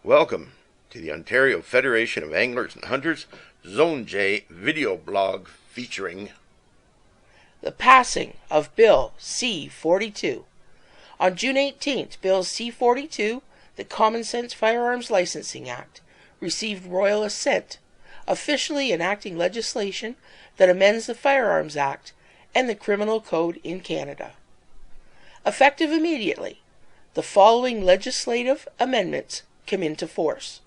Welcome to the Ontario Federation of Anglers and Hunters Zone J video blog featuring the passing of Bill C-42. On June 18th, Bill C-42, the Common Sense Firearms Licensing Act, received royal assent, officially enacting legislation that amends the Firearms Act and the Criminal Code in Canada. Effective immediately, the following legislative amendments come into force.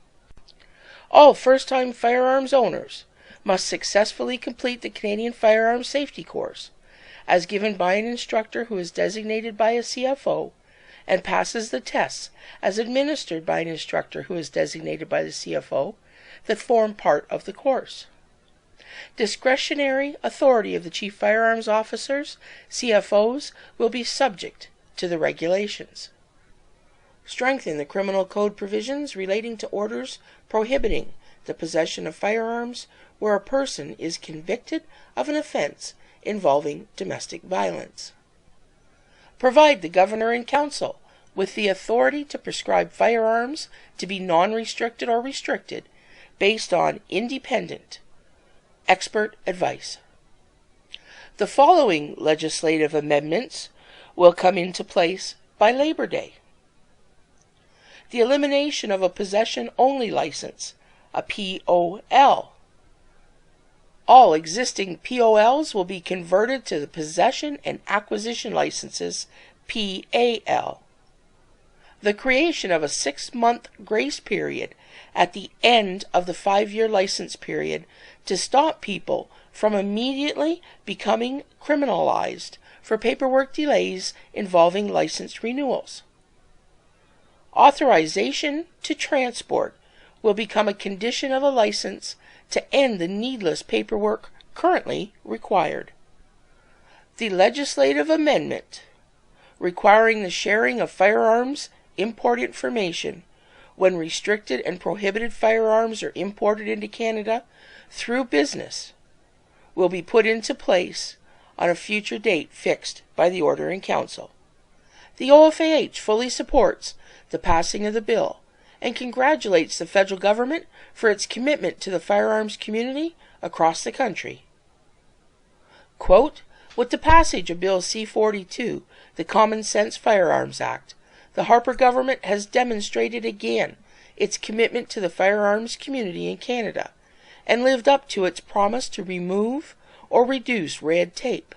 All first-time firearms owners must successfully complete the Canadian Firearms Safety Course, as given by an instructor who is designated by a CFO and passes the tests as administered by an instructor who is designated by the CFO that form part of the course. Discretionary authority of the Chief Firearms Officers, CFOs, will be subject to the regulations. Strengthen the criminal code provisions relating to orders prohibiting the possession of firearms where a person is convicted of an offense involving domestic violence. Provide the Governor and Council with the authority to prescribe firearms to be non-restricted or restricted based on independent expert advice. The following legislative amendments will come into place by Labor Day. The elimination of a possession-only license, a POL. All existing POLs will be converted to the Possession and Acquisition Licenses, PAL. The creation of a 6-month grace period at the end of the 5-year license period to stop people from immediately becoming criminalized for paperwork delays involving license renewals. Authorization to transport will become a condition of a license to end the needless paperwork currently required. The legislative amendment requiring the sharing of firearms import information when restricted and prohibited firearms are imported into Canada through business will be put into place on a future date fixed by the Order in Council. The OFAH fully supports the passing of the bill and congratulates the federal government for its commitment to the firearms community across the country. Quote, with the passage of Bill C-42, the Common Sense Firearms Act, the Harper government has demonstrated again its commitment to the firearms community in Canada and lived up to its promise to remove or reduce red tape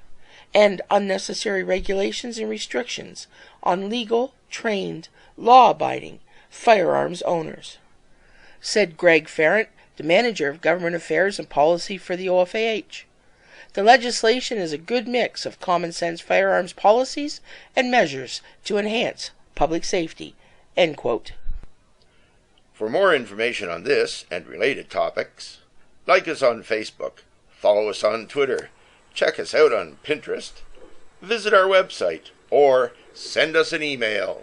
and unnecessary regulations and restrictions on legal, trained, law-abiding firearms owners, said Greg Farrant, the Manager of Government Affairs and Policy for the OFAH. The legislation is a good mix of common sense firearms policies and measures to enhance public safety. End quote. For more information on this and related topics, like us on Facebook, follow us on Twitter, check us out on Pinterest, visit our website, or send us an email.